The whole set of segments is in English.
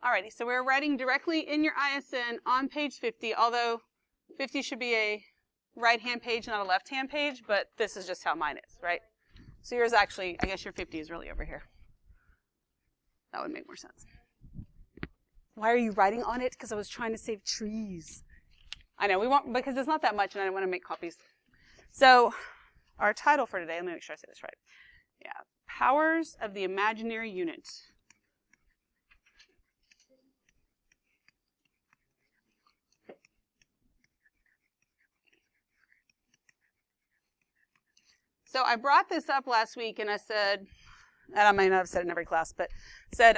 Alrighty, so we're writing directly in your ISN on page 50, although 50 should be a right-hand page, not a left-hand page, but this is just how mine is, right? So yours actually, I guess your 50 is really over here. That would make more sense. Why are you writing on it? Because I was trying to save trees. I know, we won't, because it's not that much and I want to make copies. So our title for today, let me make sure I say this right. Yeah, Powers of the Imaginary Unit. So I brought this up last week and I said, and I might not have said it in every class, but said,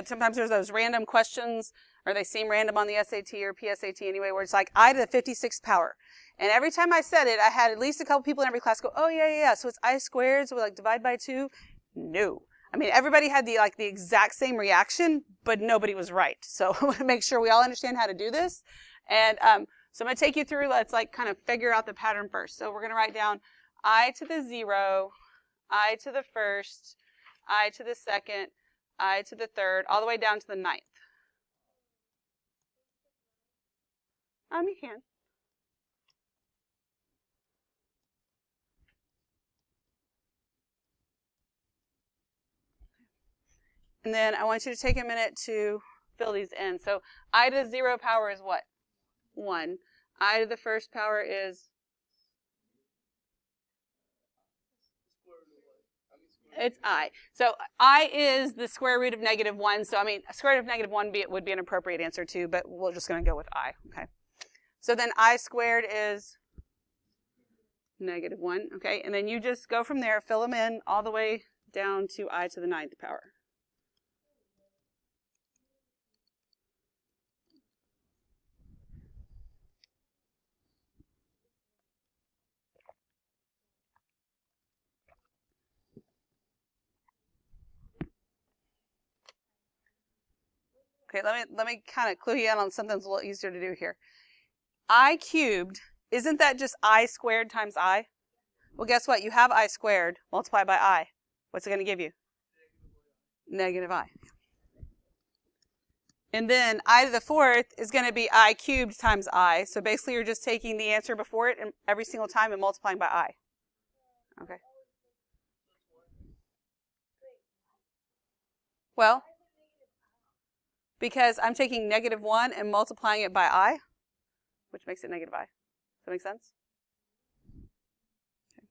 sometimes there's those random questions, or they seem random on the SAT or PSAT anyway, where it's like I to the 56th power. And every time I said it, I had at least a couple people in every class go, oh, yeah, so it's I squared, so we like divide by 2? No. I mean, everybody had the exact same reaction, but nobody was right. So I want to make sure we all understand how to do this. And so I'm going to take you through, let's kind of figure out the pattern first. So we're going to write down I to the 0, I to the 1st, I to the 2nd, I to the 3rd, all the way down to the 9th. You can. And then I want you to take a minute to fill these in. So I to the 0 power is what? 1. I to the 1st power is? It's I. So I is the square root of -1. So, square root of -1 would be an appropriate answer too, but we're just going to go with I. Okay. So then I squared is -1. Okay. And then you just go from there, fill them in all the way down to I to the 9th power. Okay, let me kind of clue you in on something that's a little easier to do here. I cubed, isn't that just I squared times I? Well, guess what? You have I squared multiplied by I. What's it going to give you? -I. And then I to the 4th is going to be I cubed times I. So basically you're just taking the answer before it and every single time and multiplying by I. Okay. Well, because I'm taking -1 and multiplying it by I, which makes it -I. Does that make sense? Okay.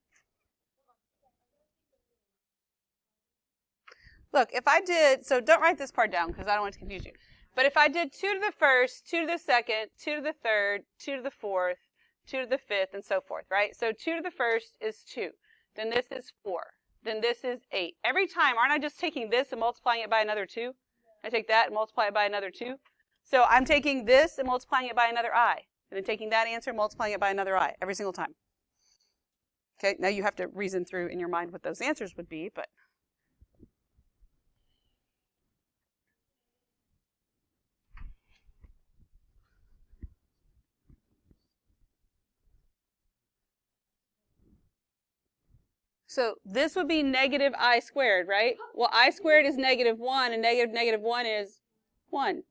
Look, if I did, so don't write this part down because I don't want to confuse you. But if I did 2 to the 1st, 2 to the 2nd, 2 to the 3rd, 2 to the 4th, 2 to the 5th, and so forth, right? So 2 to the 1st is 2. Then this is 4. Then this is 8. Every time, aren't I just taking this and multiplying it by another 2? I take that and multiply it by another 2. So I'm taking this and multiplying it by another I. And then taking that answer and multiplying it by another I every single time. Okay, now you have to reason through in your mind what those answers would be, but. So this would be -I squared, right? Well, I squared is -1, and -1 is 1.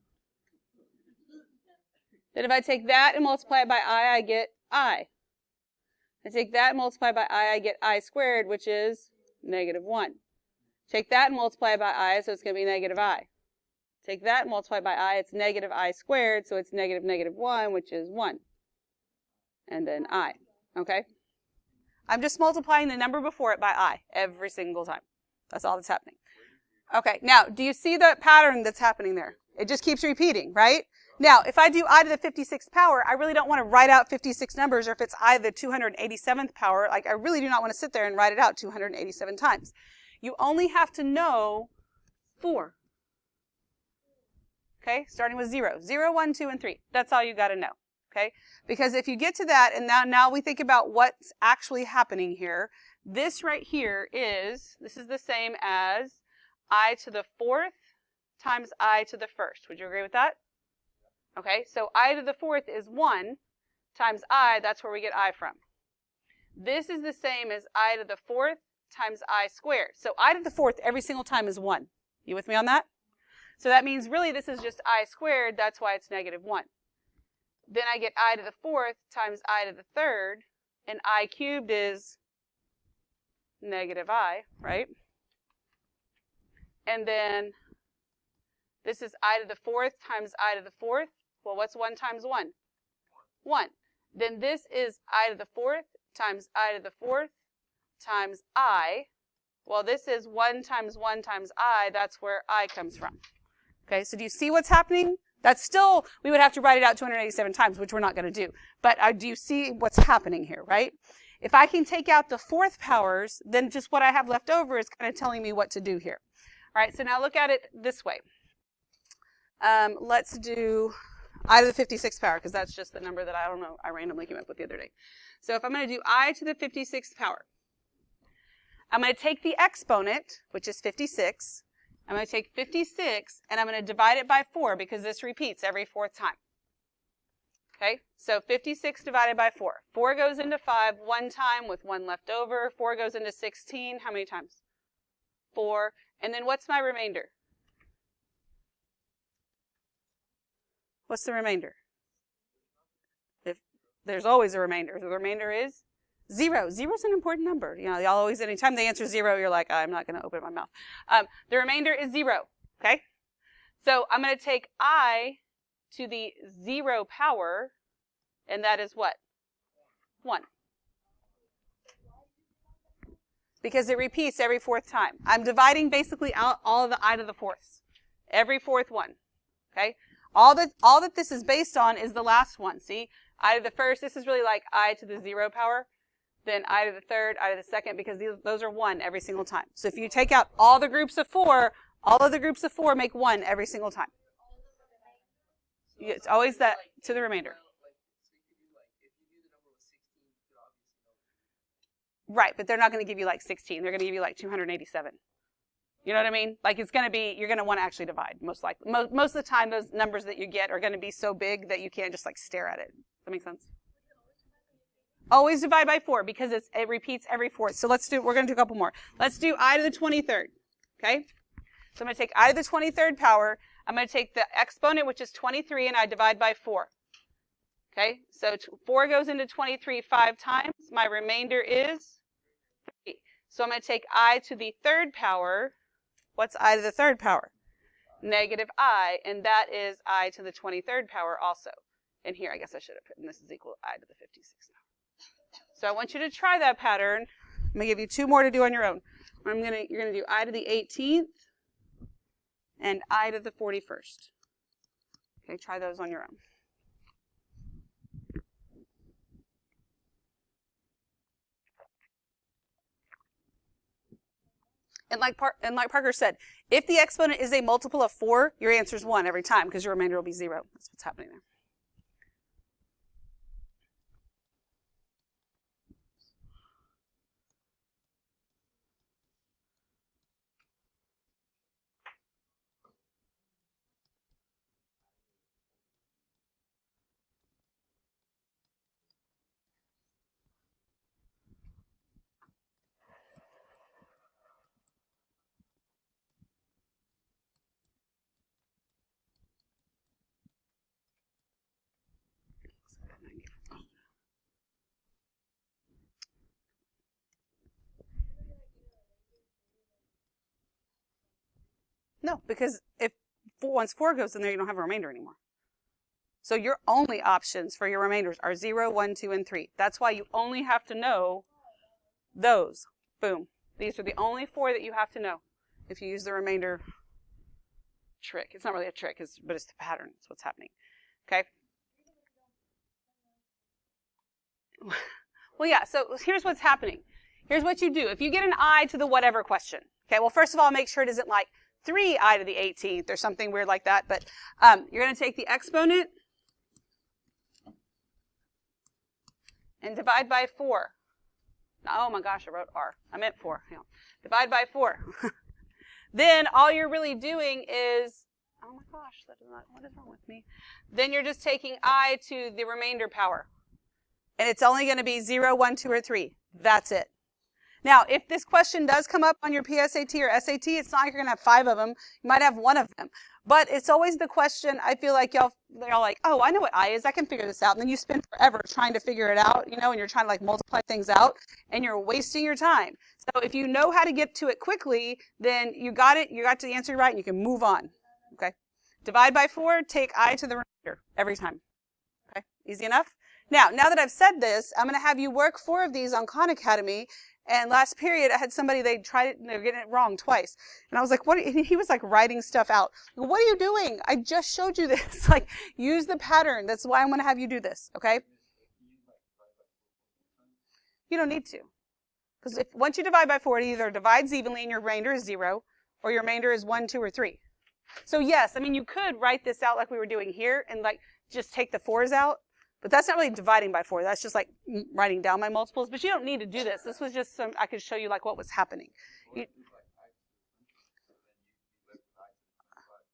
Then if I take that and multiply it by I get I. I take that and multiply by I get I squared, which is -1. Take that and multiply by I, so it's going to be -I. Take that and multiply by I, it's -I squared, so it's -1, which is 1. And then I. Okay? I'm just multiplying the number before it by I every single time. That's all that's happening. Okay, now, do you see the pattern that's happening there? It just keeps repeating, right? Now, if I do I to the 56th power, I really don't want to write out 56 numbers, or if it's I to the 287th power, I really do not want to sit there and write it out 287 times. You only have to know 4. Okay, starting with 0. 0, 1, 2, and 3. That's all you got to know. Okay, because if you get to that, and now we think about what's actually happening here, this right here is the same as I to the 4th times I to the 1st. Would you agree with that? Okay, so I to the 4th is 1 times I, that's where we get I from. This is the same as I to the 4th times I squared. So I to the 4th every single time is 1. You with me on that? So that means really this is just I squared. That's why it's negative 1. Then I get I to the 4th times I to the 3rd. And I cubed is negative I, right? And then this is I to the 4th times I to the 4th. Well, what's 1 times 1? 1. Then this is I to the 4th times I to the 4th times I. Well, this is 1 times 1 times I. That's where I comes from. Okay, so do you see what's happening? That's still, we would have to write it out 287 times, which we're not going to do. But do you see what's happening here, right? If I can take out the 4th powers, then just what I have left over is kind of telling me what to do here. All right, so now look at it this way. Let's do I to the 56th power, because that's just the number that I don't know, I randomly came up with the other day. So if I'm going to do I to the 56th power, I'm going to take the exponent, which is 56. I'm going to take 56, and I'm going to divide it by 4, because this repeats every 4th time. Okay, so 56 divided by 4. 4 goes into 5 one time with 1 left over. 4 goes into 16. How many times? 4. And then what's my remainder? What's the remainder? If there's always a remainder. The remainder is 0. 0 is an important number. You know, y'all always, anytime they answer 0, you're like, I'm not going to open my mouth. The remainder is 0. Okay? So I'm going to take I to the 0 power, and that is what? 1. Because it repeats every 4th time. I'm dividing basically out all of the I to the 4ths. Every 4th one. Okay? All that this is based on is the last one. See? I to the 1st, this is really like I to the 0 power. Then I to the 3rd, I to the 2nd, because those are 1 every single time. So if you take out all the groups of 4, all of the groups of 4 make 1 every single time. It's always that to the remainder. Right, but they're not going to give you like 16. They're going to give you like 287. You know what I mean? Like it's going to be, you're going to want to actually divide, most likely. Most of the time, those numbers that you get are going to be so big that you can't just like stare at it. Does that make sense? Always divide by 4 because it repeats every 4th. So we're going to do a couple more. Let's do I to the 23rd. Okay? So I'm going to take I to the 23rd power. I'm going to take the exponent, which is 23, and I divide by 4. Okay? So 4 goes into 23 5 times. My remainder is 3. So I'm going to take I to the 3rd power. What's I to the 3rd power? Negative I, and that is I to the 23rd power also. And here, I guess I should have put, and this is equal to I to the 56th power. So I want you to try that pattern. I'm going to give you 2 more to do on your own. You're going to do I to the 18th and I to the 41st. Okay, try those on your own. And like Parker said, if the exponent is a multiple of 4, your answer is 1 every time because your remainder will be 0. That's what's happening there. No, because once 4 goes in there, you don't have a remainder anymore. So your only options for your remainders are 0, 1, 2, and 3. That's why you only have to know those. Boom. These are the only 4 that you have to know if you use the remainder trick. It's not really a trick, but it's the pattern. It's what's happening. Okay? Well, yeah, so here's what's happening. Here's what you do. If you get an I to the whatever question, okay, well, first of all, make sure it isn't like 3i to the 18th or something weird like that, but you're going to take the exponent and divide by 4. Oh my gosh, I wrote R. I meant 4. Hang on. Divide by 4. Then all you're really doing is, oh my gosh, what is wrong with me? Then you're just taking I to the remainder power. And it's only going to be 0, 1, 2, or 3. That's it. Now, if this question does come up on your PSAT or SAT, it's not like you're going to have 5 of them. You might have 1 of them. But it's always the question, I feel like they're all like, oh, I know what I is. I can figure this out. And then you spend forever trying to figure it out, you know, and you're trying to like multiply things out and you're wasting your time. So if you know how to get to it quickly, then you got it. You got the answer right and you can move on. Okay. Divide by 4, take I to the remainder every time. Okay. Easy enough? Now that I've said this, I'm going to have you work 4 of these on Khan Academy. And last period, I had somebody, they tried it, and they were getting it wrong twice. And I was like, what? He was like writing stuff out. What are you doing? I just showed you this. Like, use the pattern. That's why I'm going to have you do this, okay? You don't need to. Because once you divide by 4, it either divides evenly and your remainder is 0, or your remainder is 1, 2, or 3. So yes, I mean, you could write this out like we were doing here and like just take the 4s out. But that's not really dividing by 4. That's just like writing down my multiples. But you don't need to do this. This was just I could show you like what was happening.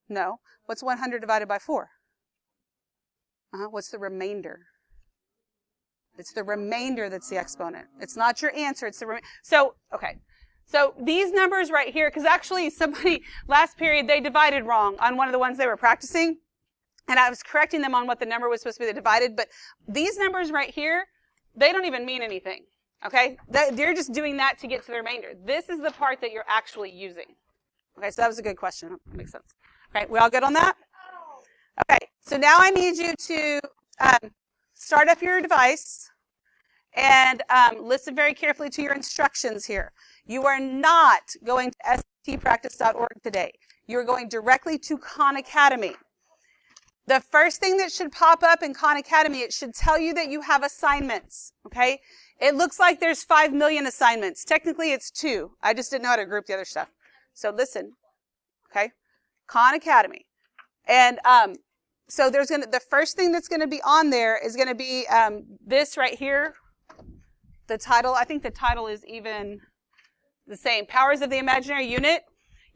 No. What's 100 divided by 4? What's the remainder? It's the remainder that's the exponent. It's not your answer. It's the remainder. So, okay. So these numbers right here, because actually somebody last period, they divided wrong on one of the ones they were practicing. And I was correcting them on what the number was supposed to be divided, but these numbers right here, they don't even mean anything, okay? They're just doing that to get to the remainder. This is the part that you're actually using. Okay, so that was a good question. That makes sense. Okay, we all good on that? Okay, so now I need you to start up your device and listen very carefully to your instructions here. You are not going to stpractice.org today. You're going directly to Khan Academy. The first thing that should pop up in Khan Academy, it should tell you that you have assignments, okay? It looks like there's 5 million assignments. Technically, it's 2. I just didn't know how to group the other stuff. So listen, okay? Khan Academy. And so the first thing that's going to be on there is going to be this right here. The title, I think the title is even the same. Powers of the Imaginary Unit.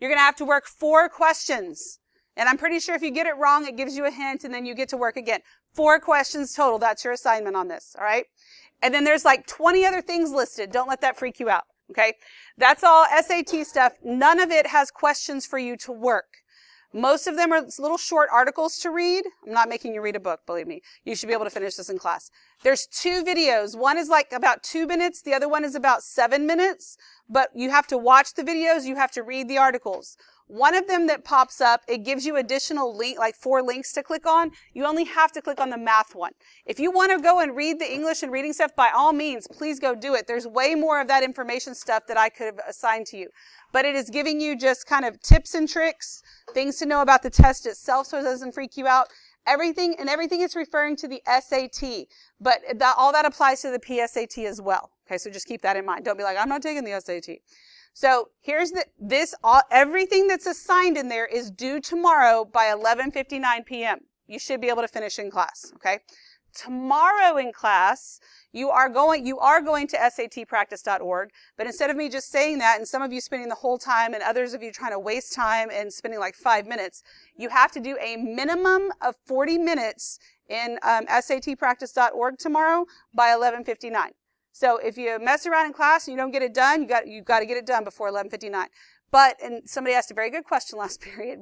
You're going to have to work 4 questions. And I'm pretty sure if you get it wrong, it gives you a hint, and then you get to work again. 4 questions total. That's your assignment on this, all right? And then there's like 20 other things listed. Don't let that freak you out, okay? That's all SAT stuff. None of it has questions for you to work. Most of them are little short articles to read. I'm not making you read a book, believe me. You should be able to finish this in class. There's 2 videos. One is like about 2 minutes. The other one is about 7 minutes. But you have to watch the videos. You have to read the articles. One of them that pops up, it gives you additional link, like 4 links to click on. You only have to click on the math one. If you want to go and read the English and reading stuff, by all means, please go do it. There's way more of that information stuff that I could have assigned to you. But it is giving you just kind of tips and tricks, things to know about the test itself so it doesn't freak you out. Everything is referring to the SAT, but all that applies to the PSAT as well. Okay, so just keep that in mind. Don't be like, I'm not taking the SAT. So here's everything that's assigned in there is due tomorrow by 11:59 p.m. You should be able to finish in class, okay? Tomorrow in class, you are going to stpractice.org, but instead of me just saying that and some of you spending the whole time and others of you trying to waste time and spending like 5 minutes, you have to do a minimum of 40 minutes in stpractice.org tomorrow by 11:59. So if you mess around in class and you don't get it done, you got to get it done before 11:59. But, and somebody asked a very good question last period,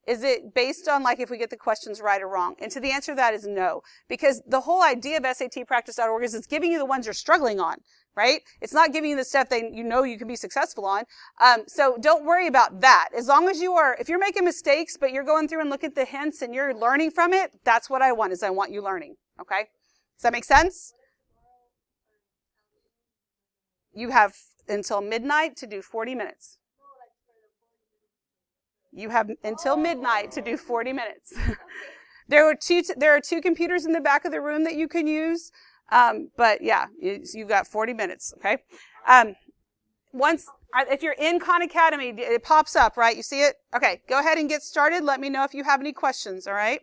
is it based on like if we get the questions right or wrong? And to the answer to that is no. Because the whole idea of stpractice.org is it's giving you the ones you're struggling on, right? It's not giving you the stuff that you know you can be successful on. So don't worry about that. As long as if you're making mistakes, but you're going through and looking at the hints and you're learning from it, that's what I want, is I want you learning, okay? Does that make sense? You have until midnight to do 40 minutes. You have until midnight to do 40 minutes. There are 2 computers in the back of the room that you can use. But yeah, you've got 40 minutes, okay? If you're in Khan Academy, it pops up, right? You see it? Okay, go ahead and get started. Let me know if you have any questions, all right?